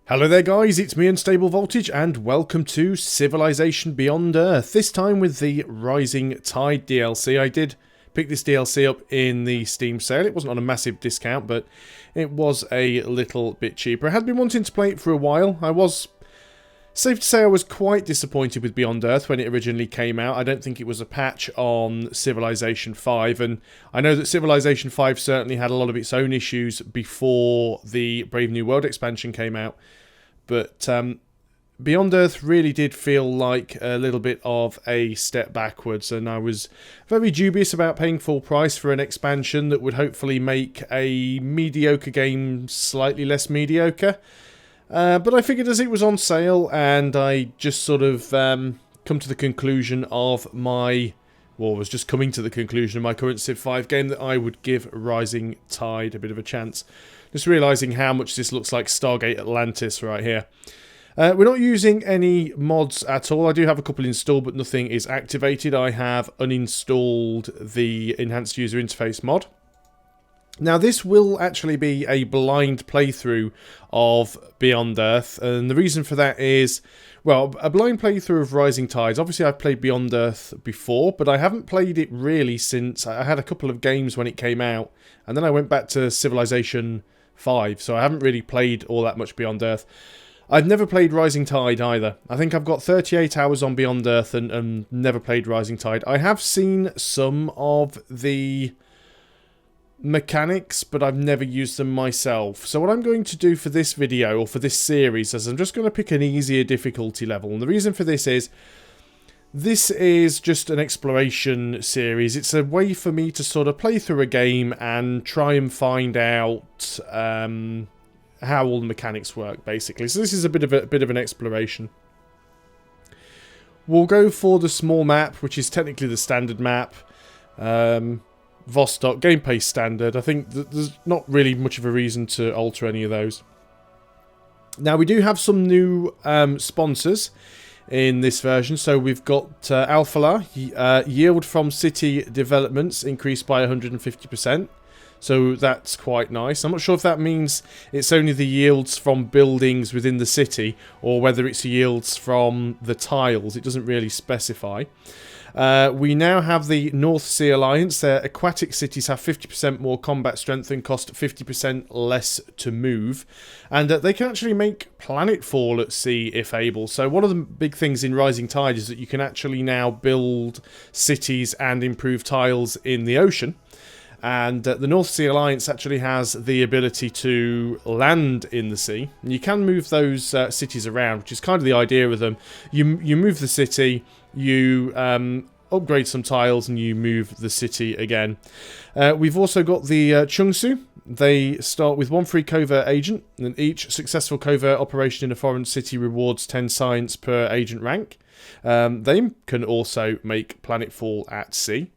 Hello there guys, it's me Unstable Voltage and welcome to Civilization Beyond Earth, this time with the Rising Tide DLC. I did pick this DLC up in the Steam sale. It wasn't on a massive discount, but it was a little bit cheaper. I had been wanting to play it for a while. Safe to say I was quite disappointed with Beyond Earth when it originally came out. I don't think it was a patch on Civilization 5, and I know that Civilization 5 certainly had a lot of its own issues before the Brave New World expansion came out. But Beyond Earth really did feel like a little bit of a step backwards, and I was very dubious about paying full price for an expansion that would hopefully make a mediocre game slightly less mediocre. But I figured as it was on sale, and I just sort of come to the conclusion of was just coming to the conclusion of my current Civ 5 game that I would give Rising Tide a bit of a chance. Just realising how much this looks like Stargate Atlantis right here. We're not using any mods at all. I do have a couple installed, but nothing is activated. I have uninstalled the Enhanced User Interface mod. Now, this will actually be a blind playthrough of Beyond Earth, and the reason for that is, well, a blind playthrough of Rising Tides. Obviously, I've played Beyond Earth before, but I haven't played it really since I had a couple of games when it came out, and then I went back to Civilization 5, so I haven't really played all that much Beyond Earth. I've never played Rising Tide either. I think I've got 38 hours on Beyond Earth and never played Rising Tide. I have seen some of the mechanics, but I've never used them myself. So what I'm going to do for this video, or for this series, is I'm just going to pick an easier difficulty level. And the reason for this is just an exploration series. It's a way for me to sort of play through a game and try and find out how all the mechanics work, basically. So this is a bit of an exploration. We'll go for the small map, which is technically the standard map. Vostok, game pace standard. I think there's not really much of a reason to alter any of those. Now, we do have some new sponsors in this version. So we've got Alphala, yield from city developments increased by 150%. So that's quite nice. I'm not sure if that means it's only the yields from buildings within the city, or whether it's yields from the tiles. It doesn't really specify. We now have the North Sea Alliance. Their aquatic cities have 50% more combat strength and cost 50% less to move. And they can actually make planetfall at sea if able. So one of the big things in Rising Tide is that you can actually now build cities and improve tiles in the ocean. And the North Sea Alliance actually has the ability to land in the sea. And you can move those cities around, which is kind of the idea of them. You move the city, you upgrade some tiles, and you move the city again. We've also got the Chungsu. They start with one free covert agent, and each successful covert operation in a foreign city rewards 10 science per agent rank. They can also make planetfall at sea.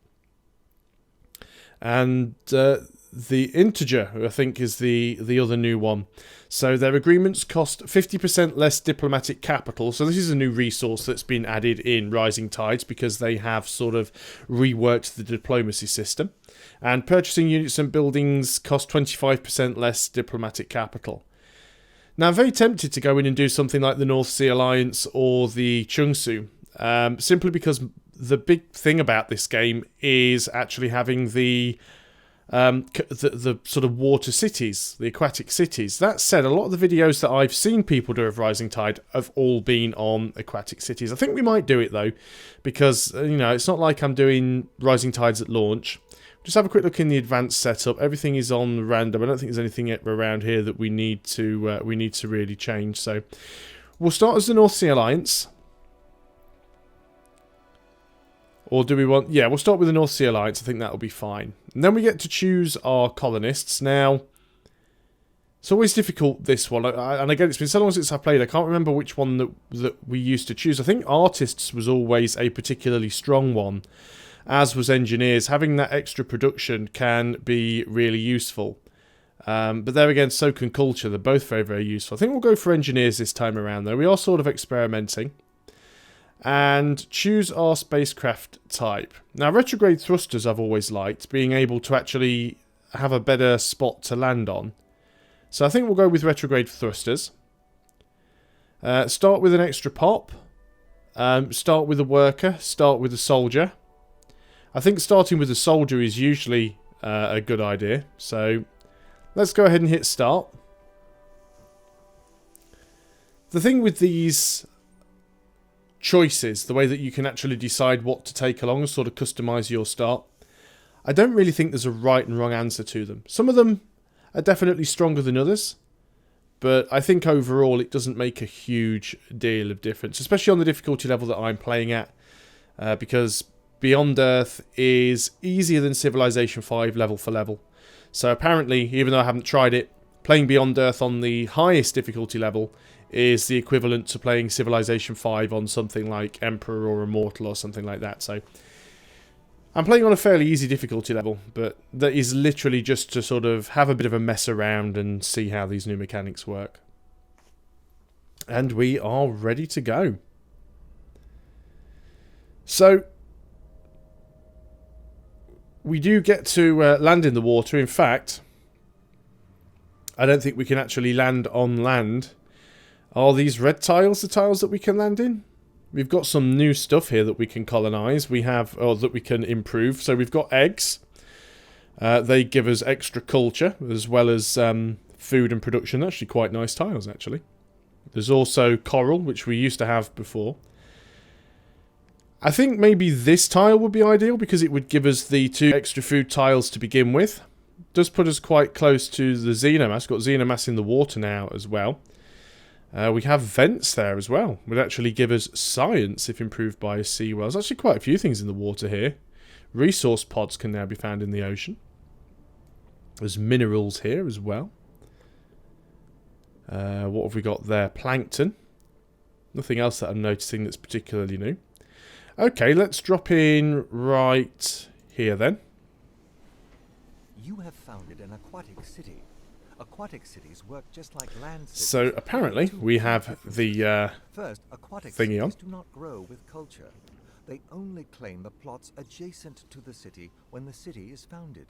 And the Integer, I think, is the other new one. So their agreements cost 50% less diplomatic capital. So this is a new resource that's been added in Rising Tides because they have sort of reworked the diplomacy system. And purchasing units and buildings cost 25% less diplomatic capital. Now, I'm very tempted to go in and do something like the North Sea Alliance or the Chungsu, simply because the big thing about this game is actually having the sort of water cities, the aquatic cities. That said, a lot of the videos that I've seen people do of Rising Tide have all been on aquatic cities. I think we might do it though, because it's not like I'm doing Rising Tides at launch. Just have a quick look in the advanced setup. Everything is on random. I don't think there's anything around here that we need to really change. So we'll start as the North Sea Alliance. Or do we want... Yeah, we'll start with the North Sea Alliance. I think that'll be fine. And then we get to choose our colonists. Now, it's always difficult, this one. And again, it's been so long since I played, I can't remember which one that we used to choose. I think Artists was always a particularly strong one, as was Engineers. Having that extra production can be really useful. But there again, so can Culture. They're both very, very useful. I think we'll go for Engineers this time around, though. We are sort of experimenting. And choose our spacecraft type. Now, retrograde thrusters I've always liked, being able to actually have a better spot to land on. So I think we'll go with retrograde thrusters. Start with an extra pop. Start with a worker. Start with a soldier. I think starting with a soldier is usually a good idea. So let's go ahead and hit start. The thing with these choices, the way that you can actually decide what to take along and sort of customize your start, I don't really think there's a right and wrong answer to them. Some of them are definitely stronger than others, but I think overall it doesn't make a huge deal of difference, especially on the difficulty level that I'm playing at, because Beyond Earth is easier than Civilization 5 level for level. So apparently, even though I haven't tried it, playing Beyond Earth on the highest difficulty level is the equivalent to playing Civilization 5 on something like Emperor or Immortal or something like that. So I'm playing on a fairly easy difficulty level, but that is literally just to sort of have a bit of a mess around and see how these new mechanics work. And we are ready to go. So we do get to land in the water. In fact, I don't think we can actually land on land. Are these red tiles the tiles that we can land in? We've got some new stuff here that we can colonize. We have, or that we can improve. So we've got eggs. They give us extra culture as well as food and production. Actually quite nice tiles, actually. There's also coral, which we used to have before. I think maybe this tile would be ideal because it would give us the 2 extra food tiles to begin with. Does put us quite close to the Xenomass. Got Xenomass in the water now as well. We have vents there as well. Would actually give us science if improved by a seawell. There's actually quite a few things in the water here. Resource pods can now be found in the ocean. There's minerals here as well. What have we got there? Plankton. Nothing else that I'm noticing that's particularly new. Okay, let's drop in right here then. You have founded an aquatic city. Aquatic cities work just like land cities. So apparently we have the First, aquatic thingy on. cities do not grow with culture. They only claim the plots adjacent to the city when the city is founded.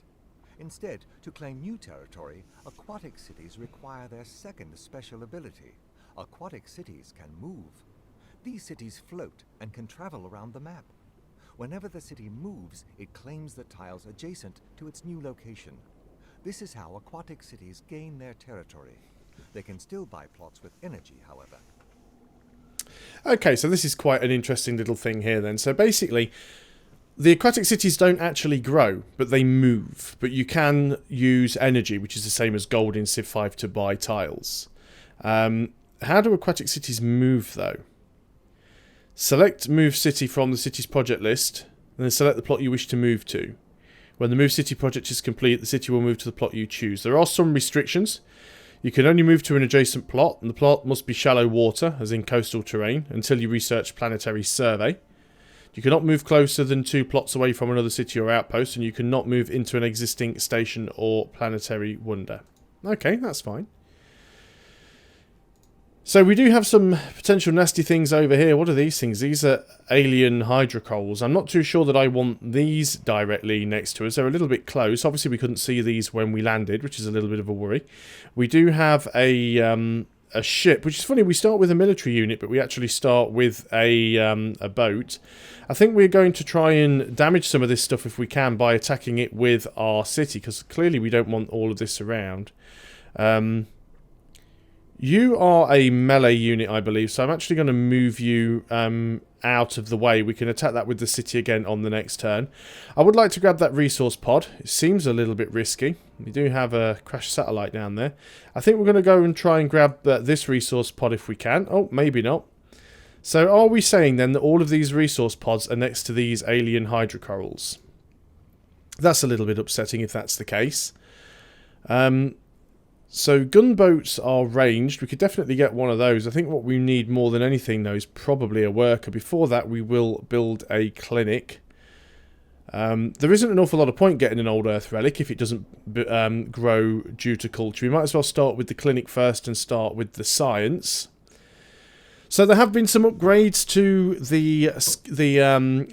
Instead, to claim new territory, aquatic cities require their second special ability. Aquatic cities can move. These cities float and can travel around the map. Whenever the city moves, it claims the tiles adjacent to its new location. This is how aquatic cities gain their territory. They can still buy plots with energy, however. Okay, so this is quite an interesting little thing here then. So basically, the aquatic cities don't actually grow, but they move. But you can use energy, which is the same as gold in Civ 5, to buy tiles. How do aquatic cities move, though? Select Move City from the city's project list, and then select the plot you wish to move to. When the Move City project is complete, the city will move to the plot you choose. There are some restrictions. You can only move to an adjacent plot, and the plot must be shallow water, as in coastal terrain, until you research Planetary Survey. You cannot move closer than 2 plots away from another city or outpost, and you cannot move into an existing station or planetary wonder. Okay, that's fine. So we do have some potential nasty things over here. What are these things? These are alien hydrocoals. I'm not too sure that I want these directly next to us. They're a little bit close. Obviously, we couldn't see these when we landed, which is a little bit of a worry. We do have a ship, which is funny. We start with a military unit, but we actually start with a boat. I think we're going to try and damage some of this stuff if we can by attacking it with our city, because clearly we don't want all of this around. You are a melee unit, I believe, so I'm actually going to move you out of the way. We can attack that with the city again on the next turn. I would like to grab that resource pod. It seems a little bit risky. We do have a crashed satellite down there. I think we're going to go and try and grab this resource pod if we can. Oh, maybe not. So are we saying then that all of these resource pods are next to these alien hydrocorals? That's a little bit upsetting if that's the case. So gunboats are ranged. We could definitely get one of those. I think what we need more than anything, though, is probably a worker. Before that, we will build a clinic. There isn't an awful lot of point getting an old Earth relic if it doesn't grow due to culture. We might as well start with the clinic first and start with the science. So there have been some upgrades to the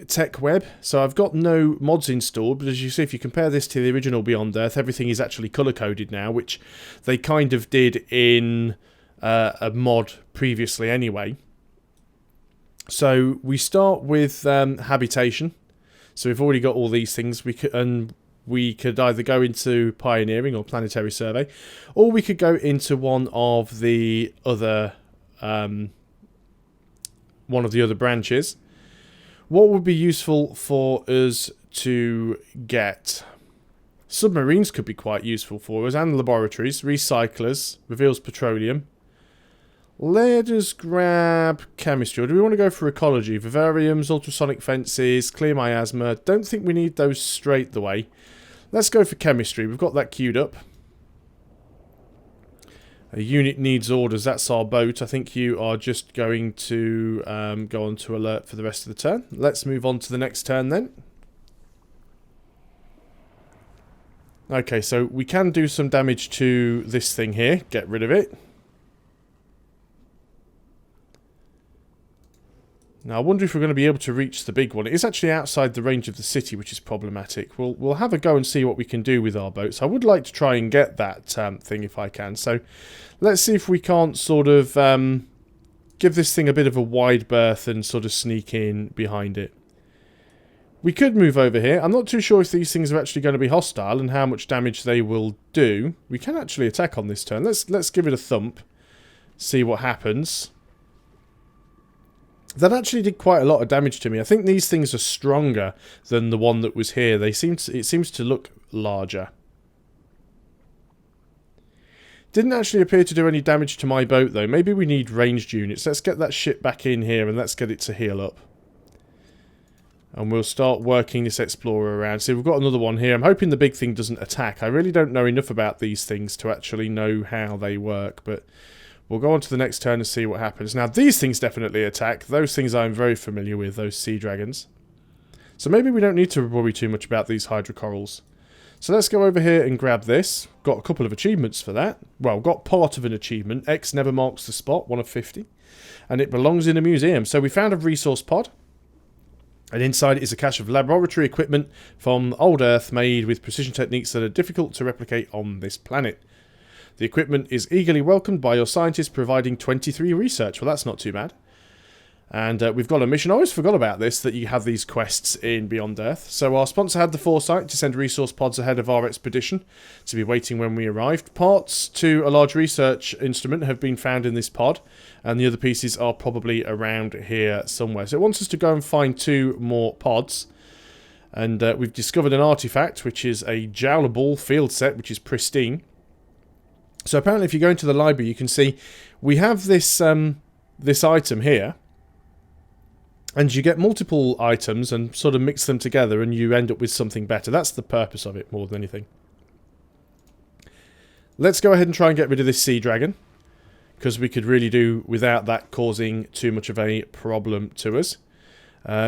tech web. So I've got no mods installed, but as you see, if you compare this to the original Beyond Earth, everything is actually colour-coded now, which they kind of did in a mod previously anyway. So we start with habitation. So we've already got all these things. We could either go into pioneering or planetary survey, or we could go into one of the other branches. What would be useful for us to get? Submarines could be quite useful for us, and laboratories. Recyclers reveals petroleum. Let us grab chemistry. Or do we want to go for ecology? Vivariums, ultrasonic fences, clear miasma. Don't think we need those straight the way. Let's go for chemistry. We've got that queued up. A unit needs orders. That's our boat. I think you are just going to go on to alert for the rest of the turn. Let's move on to the next turn then. Okay, so we can do some damage to this thing here. Get rid of it. Now, I wonder if we're going to be able to reach the big one. It is actually outside the range of the city, which is problematic. We'll have a go and see what we can do with our boats. I would like to try and get that thing if I can. So, let's see if we can't sort of give this thing a bit of a wide berth and sort of sneak in behind it. We could move over here. I'm not too sure if these things are actually going to be hostile and how much damage they will do. We can actually attack on this turn. Let's give it a thump. See what happens. That actually did quite a lot of damage to me. I think these things are stronger than the one that was here. It seems to look larger. Didn't actually appear to do any damage to my boat, though. Maybe we need ranged units. Let's get that ship back in here and let's get it to heal up. And we'll start working this explorer around. See, we've got another one here. I'm hoping the big thing doesn't attack. I really don't know enough about these things to actually know how they work, but we'll go on to the next turn and see what happens. Now, these things definitely attack. Those things I'm very familiar with, those sea dragons. So maybe we don't need to worry too much about these hydrocorals. So let's go over here and grab this. Got a couple of achievements for that. Well, got part of an achievement. X never marks the spot, 1 of 50. And it belongs in a museum. So we found a resource pod. And inside it is a cache of laboratory equipment from old Earth made with precision techniques that are difficult to replicate on this planet. The equipment is eagerly welcomed by your scientists, providing 23 research. Well, that's not too bad. And we've got a mission. I always forgot about this, that you have these quests in Beyond Earth. So our sponsor had the foresight to send resource pods ahead of our expedition to be waiting when we arrived. Parts to a large research instrument have been found in this pod, and the other pieces are probably around here somewhere. So it wants us to go and find 2 more pods. And we've discovered an artifact, which is a Jowler Ball field set, which is pristine. So apparently if you go into the library, you can see we have this this item here. And you get multiple items and sort of mix them together and you end up with something better. That's the purpose of it more than anything. Let's go ahead and try and get rid of this sea dragon, because we could really do without that causing too much of a problem to us.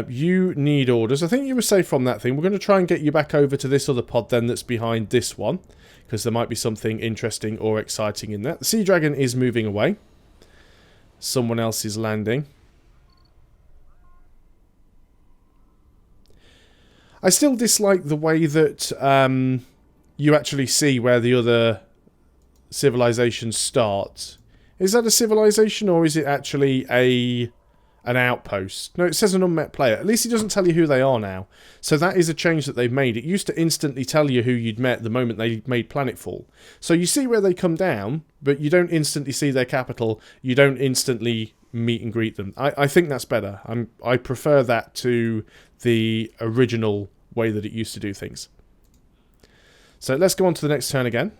You need orders. I think you were safe from that thing. We're going to try and get you back over to this other pod then that's behind this one, because there might be something interesting or exciting in that. The sea dragon is moving away. Someone else is landing. I still dislike the way that you actually see where the other civilizations start. Is that a civilization or is it actually an outpost? No, it says an unmet player. At least it doesn't tell you who they are now. So that is a change that they've made. It used to instantly tell you who you'd met the moment they made planetfall. So you see where they come down, but you don't instantly see their capital. You don't instantly meet and greet them. I think that's better. I prefer that to the original way that it used to do things. So let's go on to the next turn again.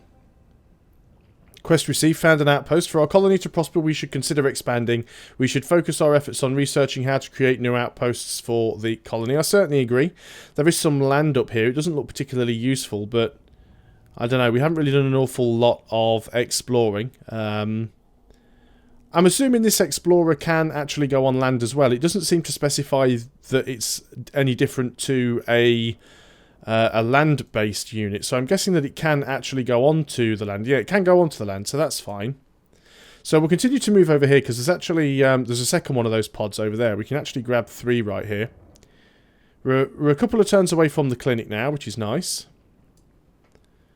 Quest received. Found an outpost. For our colony to prosper, we should consider expanding. We should focus our efforts on researching how to create new outposts for the colony. I certainly agree. There is some land up here. It doesn't look particularly useful, but I don't know. We haven't really done an awful lot of exploring. I'm assuming this explorer can actually go on land as well. It doesn't seem to specify that it's any different to a land-based unit. So I'm guessing that it can actually go onto the land. Yeah, it can go onto the land, so that's fine. So we'll continue to move over here because there's actually there's a second one of those pods over there. We can actually grab 3 right here. We're a couple of turns away from the clinic now, which is nice.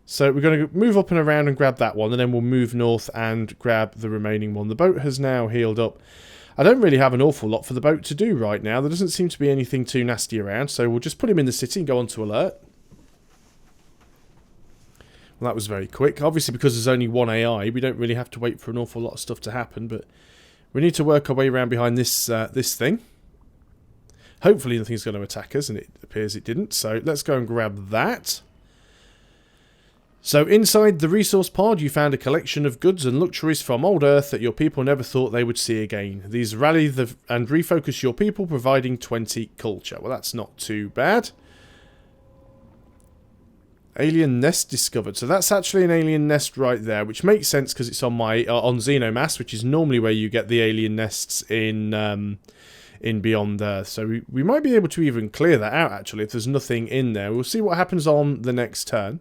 So we're going to move up and around and grab that one, and then we'll move north and grab the remaining one. The boat has now healed up. I don't really have an awful lot for the boat to do right now. There doesn't seem to be anything too nasty around, so we'll just put him in the city and go on to alert. Well, that was very quick. Obviously, because there's only one AI, we don't really have to wait for an awful lot of stuff to happen, but we need to work our way around behind this this thing. Hopefully nothing's going to attack us, and it appears it didn't, so let's go and grab that. So inside the resource pod, you found a collection of goods and luxuries from old Earth that your people never thought they would see again. These rally and refocus your people, providing 20 culture. Well, that's not too bad. Alien nest discovered. So that's actually an alien nest right there, which makes sense because it's on my on Xenomass, which is normally where you get the alien nests in Beyond Earth. So we might be able to even clear that out, actually, if there's nothing in there. We'll see what happens on the next turn.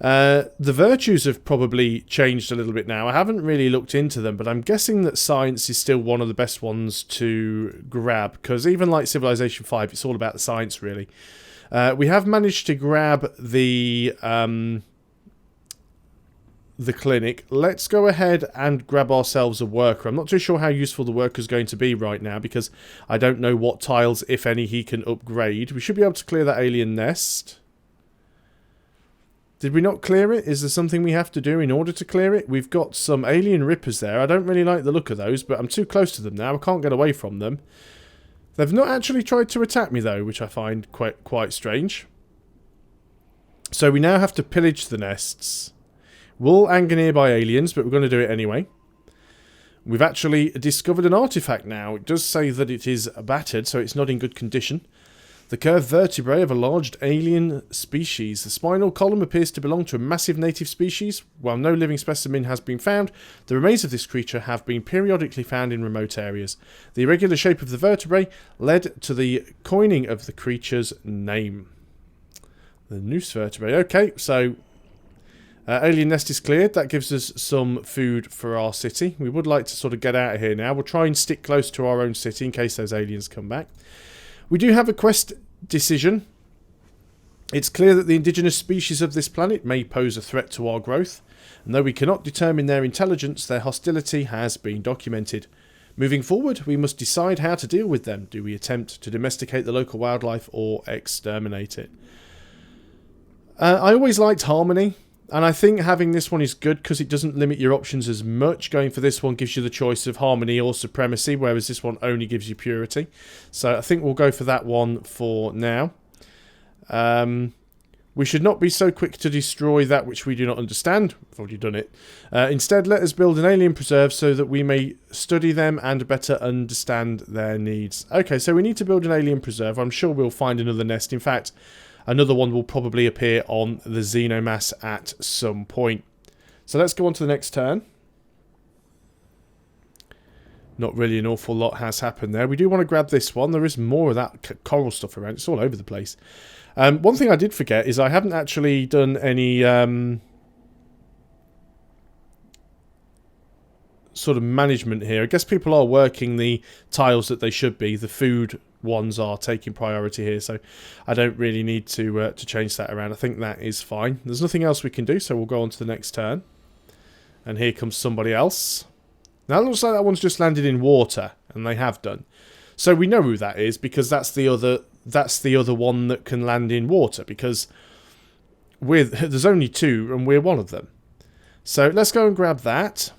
The virtues have probably changed a little bit now. I haven't really looked into them, but I'm guessing that science is still one of the best ones to grab, because even like Civilization 5, it's all about the science, really. We have managed to grab the clinic. Let's go ahead and grab ourselves a worker. I'm not too sure how useful the worker is going to be right now, because I don't know what tiles, if any, he can upgrade. We should be able to clear that alien nest. Did we not clear it? Is there something we have to do in order to clear it? We've got some alien rippers there. I don't really like the look of those, but I'm too close to them now. I can't get away from them. They've not actually tried to attack me, though, which I find quite strange. So we now have to pillage the nests. We'll anger nearby aliens, but we're going to do it anyway. We've actually discovered an artifact now. It does say that it is battered, so it's not in good condition. The curved vertebrae of a large alien species. The spinal column appears to belong to a massive native species. While no living specimen has been found, the remains of this creature have been periodically found in remote areas. The irregular shape of the vertebrae led to the coining of the creature's name. The noose vertebrae. Okay, so alien nest is cleared. That gives us some food for our city. We would like to sort of get out of here now. We'll try and stick close to our own city in case those aliens come back. We do have a quest decision. It's clear that the indigenous species of this planet may pose a threat to our growth, and though we cannot determine their intelligence, their hostility has been documented. Moving forward, we must decide how to deal with them. Do we attempt to domesticate the local wildlife or exterminate it? I always liked Harmony, and I think having this one is good because it doesn't limit your options as much. Going for this one gives you the choice of Harmony or Supremacy, whereas this one only gives you Purity. So I think we'll go for that one for now. We should not be so quick to destroy that which we do not understand. We've already done it. Instead, let us build an alien preserve so that we may study them and better understand their needs. Okay, so we need to build an alien preserve. I'm sure we'll find another nest. In fact, another one will probably appear on the Xenomass at some point. So let's go on to the next turn. Not really an awful lot has happened there. We do want to grab this one. There is more of that coral stuff around. It's all over the place. One thing I did forget is I haven't actually done any sort of management here. I guess people are working the tiles that they should be. The food ones are taking priority here, so I don't really need to change that around. I think that is fine. There's nothing else we can do, so we'll go on to the next turn. And here comes somebody else. Now it looks like that one's just landed in water, and they have done. So we know who that is because that's the other one that can land in water, because there's only two and we're one of them. So let's go and grab that.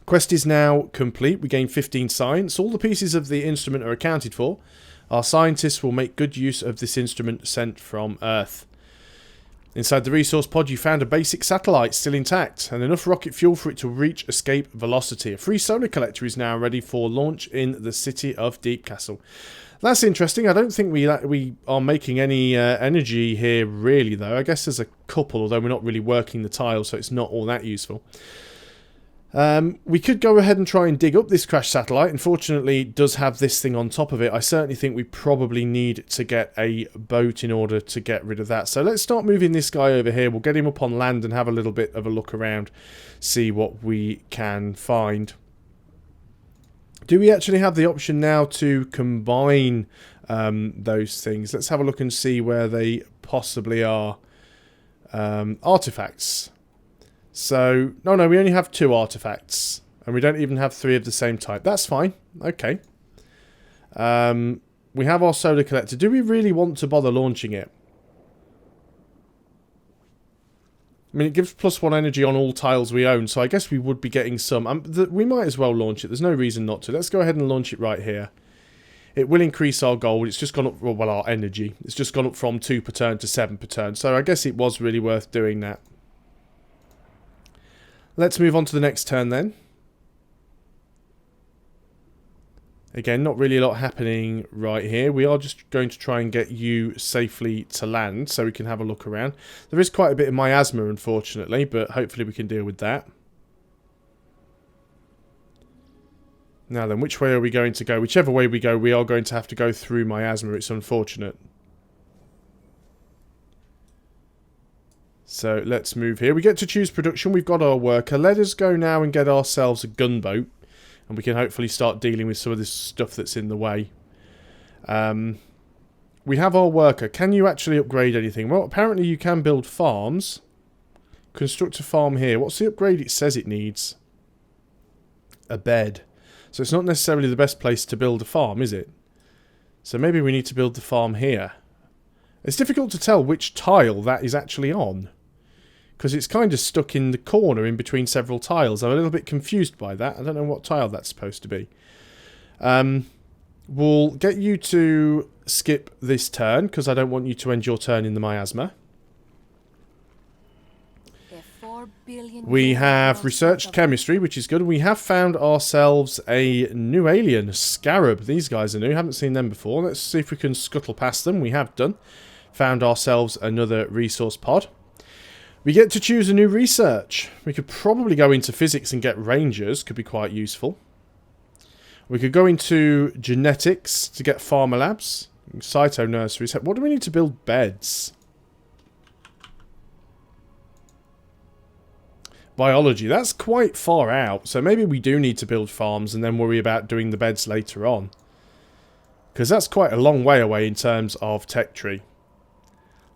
Quest is now complete. We gain 15 science. All the pieces of the instrument are accounted for. Our scientists will make good use of this instrument sent from Earth. Inside the resource pod, you found a basic satellite still intact and enough rocket fuel for it to reach escape velocity. A free solar collector is now ready for launch in the city of Deepcastle. That's interesting. I don't think we are making any energy here really, though. I guess there's a couple, although we're not really working the tile, so it's not all that useful. We could go ahead and try and dig up this crashed satellite. Unfortunately, it does have this thing on top of it. I certainly think we probably need to get a boat in order to get rid of that. So let's start moving this guy over here. We'll get him up on land and have a little bit of a look around, see what we can find. Do we actually have the option now to combine those things? Let's have a look and see where they possibly are. artifacts. So, no, we only have 2 artifacts. And we don't even have 3 of the same type. That's fine. Okay. We have our solar collector. Do we really want to bother launching it? I mean, it gives +1 energy on all tiles we own, so I guess we would be getting some. We might as well launch it. There's no reason not to. Let's go ahead and launch it right here. It will increase our gold. It's just gone up, well, our energy. It's just gone up from 2 per turn to 7 per turn, so I guess it was really worth doing that. Let's move on to the next turn then. Again, not really a lot happening right here. We are just going to try and get you safely to land so we can have a look around. There is quite a bit of miasma, unfortunately, but hopefully we can deal with that. Now then, which way are we going to go? Whichever way we go, we are going to have to go through miasma. It's unfortunate. So let's move here. We get to choose production. We've got our worker. Let us go now and get ourselves a gunboat. And we can hopefully start dealing with some of this stuff that's in the way. We have our worker. Can you actually upgrade anything? Well, apparently you can build farms. Construct a farm here. What's the upgrade it says it needs? A bed. So it's not necessarily the best place to build a farm, is it? So maybe we need to build the farm here. It's difficult to tell which tile that is actually on, because it's kind of stuck in the corner in between several tiles. I'm a little bit confused by that. I don't know what tile that's supposed to be. We'll get you to skip this turn, because I don't want you to end your turn in the miasma. We have researched chemistry, which is good. We have found ourselves a new alien, Scarab. These guys are new. Haven't seen them before. Let's see if we can scuttle past them. We have done. Found ourselves another resource pod. We get to choose a new research. We could probably go into physics and get rangers. Could be quite useful. We could go into genetics to get farmer labs. Cyto nurseries. What do we need to build? Beds. Biology. That's quite far out. So maybe we do need to build farms and then worry about doing the beds later on. Because that's quite a long way away in terms of tech tree.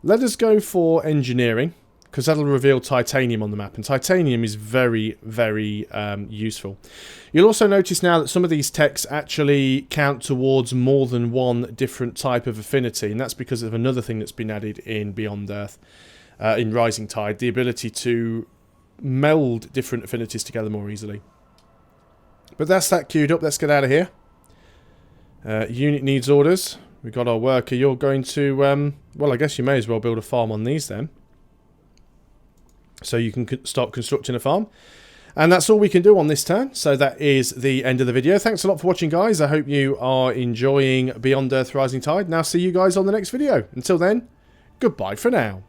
Let us go for engineering, because that'll reveal titanium on the map, and titanium is very, very useful. You'll also notice now that some of these techs actually count towards more than one different type of affinity, and that's because of another thing that's been added in Beyond Earth, in Rising Tide, the ability to meld different affinities together more easily. But that's that queued up. Let's get out of here. Unit needs orders. We've got our worker. You're going to, well, I guess you may as well build a farm on these then. So you can start constructing a farm. And that's all we can do on this turn. So that is the end of the video. Thanks a lot for watching, guys. I hope you are enjoying Beyond Earth Rising Tide. Now see you guys on the next video. Until then, goodbye for now.